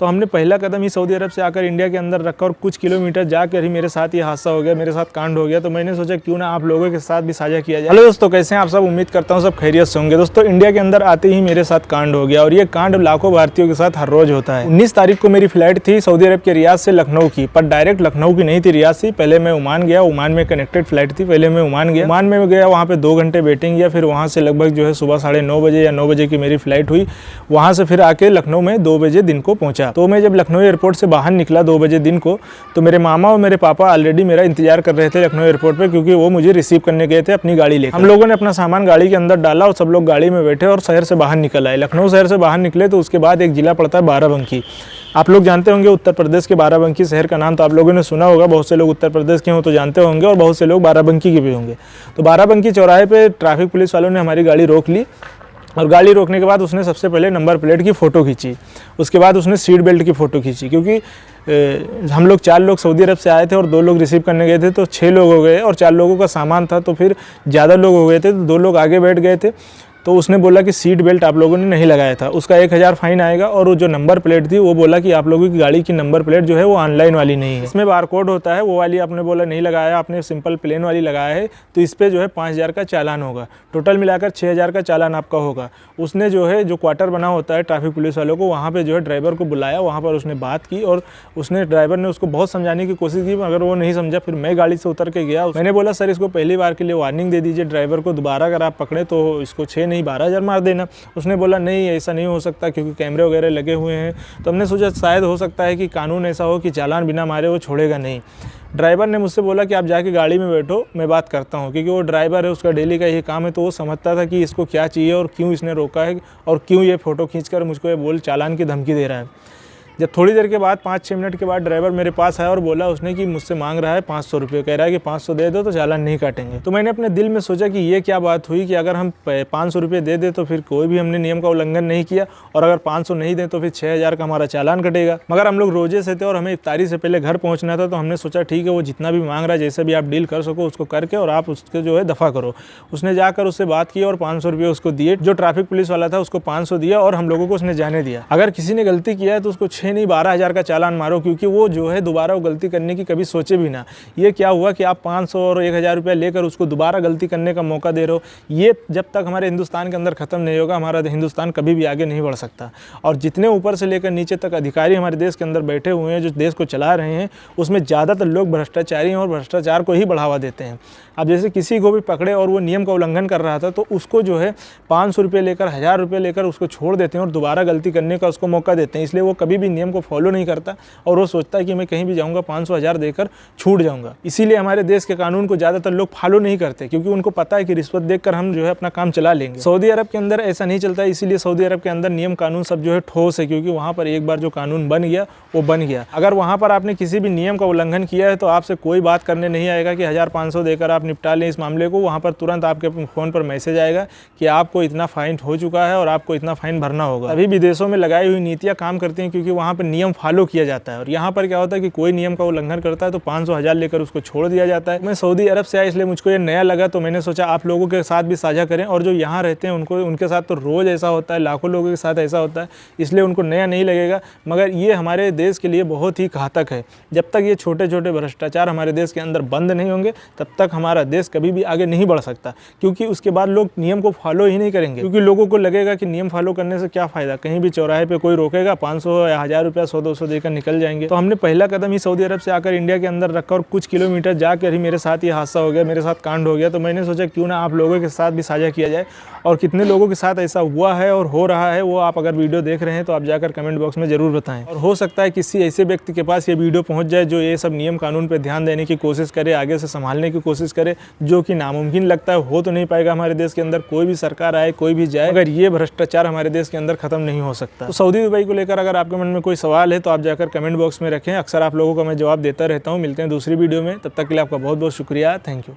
तो हमने पहला कदम ही सऊदी अरब से आकर इंडिया के अंदर रखा और कुछ किलोमीटर जाकर ही मेरे साथ ये हादसा हो गया, मेरे साथ कांड हो गया। तो मैंने सोचा क्यों ना आप लोगों के साथ भी साझा किया जाए। हेलो दोस्तों, कैसे हैं आप सब? उम्मीद करता हूँ सब खैरियत से होंगे। दोस्तों, इंडिया के अंदर आते ही मेरे साथ कांड हो गया और ये कांड लाखों भारतीयों के साथ हर रोज होता है। 19 तारीख को मेरी फ्लाइट थी सऊदी अरब के रियाद से लखनऊ की, पर डायरेक्ट लखनऊ की नहीं थी, रियाद से। पहले मैं ओमान गया, ओमान में कनेक्टेड फ्लाइट थी। पहले मैं ओमान गया, वहाँ पे 2 घंटे वेटिंग किया। फिर वहाँ से लगभग जो है सुबह 9:30 बजे या 9 बजे की मेरी फ्लाइट हुई। वहाँ से फिर आके लखनऊ में 2 बजे दिन को पहुँचा। तो मैं जब लखनऊ एयरपोर्ट से बाहर निकला 2 बजे दिन को, तो मेरे मामा और मेरे पापा ऑलरेडी मेरा इंतजार कर रहे थे लखनऊ एयरपोर्ट पे, क्योंकि वो मुझे रिसीव करने गए थे अपनी गाड़ी लेकर। हम लोगों ने अपना सामान गाड़ी के अंदर डाला और सब लोग गाड़ी में बैठे और शहर से बाहर निकल आए। लखनऊ शहर से बाहर निकले तो उसके बाद एक जिला पड़ता है बाराबंकी। आप लोग जानते होंगे उत्तर प्रदेश के बाराबंकी शहर का नाम तो आप लोगों ने सुना होगा। बहुत से लोग उत्तर प्रदेश के हों तो जानते होंगे और बहुत से लोग बाराबंकी के भी होंगे। तो बाराबंकी चौराहे पे ट्रैफिक पुलिस वालों ने हमारी गाड़ी रोक ली और गाड़ी रोकने के बाद उसने सबसे पहले नंबर प्लेट की फ़ोटो खींची। उसके बाद उसने सीट बेल्ट की फ़ोटो खींची, क्योंकि हम लोग 4 लोग सऊदी अरब से आए थे और 2 लोग रिसीव करने गए थे, तो 6 लोग हो गए और 4 लोगों का सामान था, तो फिर ज़्यादा लोग हो गए थे, तो 2 लोग आगे बैठ गए थे। तो उसने बोला कि सीट बेल्ट आप लोगों ने नहीं लगाया था, उसका 1000 फाइन आएगा। और वो जो नंबर प्लेट थी वो बोला कि आप लोगों की गाड़ी की नंबर प्लेट जो है वो ऑनलाइन वाली नहीं है, इसमें बारकोड होता है, वो वाली आपने बोला नहीं लगाया, आपने सिंपल प्लेन वाली लगाया है, तो इस पर जो है 5000 का चालान होगा। टोटल मिलाकर 6000 का चालान आपका होगा। उसने जो है जो क्वार्टर बना होता है ट्रैफिक पुलिस वालों को, वहाँ पर जो है ड्राइवर को बुलाया, वहाँ पर उसने बात की और उसने ड्राइवर ने उसको बहुत समझाने की कोशिश की, मगर वो नहीं समझा। फिर मैं गाड़ी से उतर के गया, मैंने बोला सर इसको पहली बार के लिए वार्निंग दे दीजिए, ड्राइवर को दोबारा अगर आप पकड़े तो इसको 6 नहीं 12,000 मार देना। उसने बोला नहीं ऐसा नहीं हो सकता, क्योंकि कैमरे वगैरह लगे हुए हैं। तो हमने सोचा शायद हो सकता है कि कानून ऐसा हो कि चालान बिना मारे वो छोड़ेगा नहीं। ड्राइवर ने मुझसे बोला कि आप जाके गाड़ी में बैठो, मैं बात करता हूँ, क्योंकि वो ड्राइवर है, उसका डेली का यही काम है, तो वो समझता था कि इसको क्या चाहिए और क्यों इसने रोका है और क्यों ये फ़ोटो खींचकर मुझको ये बोल चालान की धमकी दे रहा है। जब थोड़ी देर के बाद 5-6 मिनट के बाद ड्राइवर मेरे पास आया और बोला उसने कि मुझसे मांग रहा है 500 रुपये, कह रहा है कि 500 दे दो तो चालान नहीं काटेंगे। तो मैंने अपने दिल में सोचा कि ये क्या बात हुई कि अगर हम 500 रुपये दे दे तो फिर कोई भी हमने नियम का उल्लंघन नहीं किया, और अगर 500 नहीं दें तो फिर 6000 का हमारा चालान कटेगा। मगर हम लोग रोजे से थे और हमें इफ्तारी से पहले घर पहुँचना था, तो हमने सोचा ठीक है वो जितना भी मांग रहा है जैसे भी आप डील कर सको उसको करके और आप उसके जो है दफ़ा करो। उसने जाकर उससे बात की और 500 रुपये उसको दिए। जो ट्रैफिक पुलिस वाला था उसको 500 दिया और हम लोगों को उसने जाने दिया। अगर किसी ने गलती किया है तो उसको 6 नहीं 12,000 का चालान मारो, क्योंकि वो जो है दोबारा वो गलती करने की कभी सोचे भी ना। ये क्या हुआ कि आप 500 और 1000 रुपया लेकर उसको दोबारा गलती करने का मौका दे रहे हो। ये जब तक हमारे हिंदुस्तान के अंदर ख़त्म नहीं होगा, हमारा हिंदुस्तान कभी भी आगे नहीं बढ़ सकता। और जितने ऊपर से लेकर नीचे तक अधिकारी हमारे देश के अंदर बैठे हुए हैं जो देश को चला रहे हैं, उसमें ज़्यादातर लोग भ्रष्टाचारी हैं और भ्रष्टाचार को ही बढ़ावा देते हैं। अब जैसे किसी को भी पकड़े और वो नियम का उल्लंघन कर रहा था, तो उसको जो है 500 रुपये लेकर 1000 रुपये लेकर उसको छोड़ देते हैं और दोबारा गलती करने का उसको मौका देते हैं। इसलिए वो कभी भी नियम को फॉलो नहीं करता और वो सोचता है कि मैं कहीं भी जाऊंगा 500 1000 देकर छूट जाऊंगा। इसीलिए हमारे देश के कानून को ज़्यादातर लोग फॉलो नहीं करते, क्योंकि उनको पता है कि रिश्वत देकर हम जो है अपना काम चला लेंगे। सऊदी अरब के अंदर ऐसा नहीं चलता है, इसीलिए सऊदी अरब के अंदर नियम कानून सब जो है ठोस है, क्योंकि वहाँ पर एक बार जो कानून बन गया वो बन गया। अगर वहाँ पर आपने किसी भी नियम का उल्लंघन किया है तो आपसे कोई बात करने नहीं आएगा कि 1500 देकर आप निपटा लें इस मामले को। वहाँ पर तुरंत आपके फ़ोन पर मैसेज आएगा कि आपको इतना फाइन हो चुका है और आपको इतना फाइन भरना होगा। अभी विदेशों में लगाई हुई नीतियाँ काम करती हैं, क्योंकि वहाँ पर नियम फॉलो किया जाता है। और यहाँ पर क्या होता है कि कोई नियम का उल्लंघन करता है तो 500 1000 लेकर उसको छोड़ दिया जाता है। मैं सऊदी अरब से आया इसलिए मुझको ये नया लगा, तो मैंने सोचा आप लोगों के साथ भी साझा करें। और जो यहाँ रहते हैं उनके साथ तो रोज़ ऐसा होता है, लाखों लोगों के साथ ऐसा होता है, इसलिए उनको नया नहीं लगेगा। मगर ये हमारे देश के लिए बहुत ही घातक है। जब तक ये छोटे छोटे भ्रष्टाचार हमारे देश के अंदर बंद नहीं होंगे तब तक हमारा देश कभी भी आगे नहीं बढ़ सकता, क्योंकि उसके बाद लोग नियम को फॉलो ही नहीं करेंगे। क्योंकि लोगों को लगेगा कि नियम फॉलो करने से क्या फ़ायदा, कहीं भी चौराहे पे कोई रोकेगा 500 या 1000 रुपया 100-200 देकर निकल जाएंगे। तो हमने पहला कदम ही सऊदी अरब से आकर इंडिया के अंदर रखा और कुछ किलोमीटर जाकर ही मेरे साथ ये हादसा हो गया, मेरे साथ कांड हो गया। तो मैंने सोचा क्यों ना आप लोगों के साथ भी साझा किया जाए, और कितने लोगों के साथ ऐसा हुआ है और हो रहा है वो आप अगर वीडियो देख रहे हैं तो आप जाकर कमेंट बॉक्स में ज़रूर बताएं। और हो सकता है किसी ऐसे व्यक्ति के पास ये वीडियो पहुंच जाए जो ये सब नियम कानून पर ध्यान देने की कोशिश करे, आगे से संभालने की कोशिश करे, जो कि नामुमकिन लगता है। हो तो नहीं पाएगा हमारे देश के अंदर, कोई भी सरकार आए कोई भी जाए, अगर ये भ्रष्टाचार हमारे देश के अंदर खत्म नहीं हो सकता। तो सऊदी दुबई को लेकर अगर आपके मन में कोई सवाल है तो आप जाकर कमेंट बॉक्स में रखें, अक्सर आप लोगों को मैं जवाब देता रहता हूँ। मिलते हैं दूसरी वीडियो में, तब तक के लिए आपका बहुत बहुत शुक्रिया। Thank you.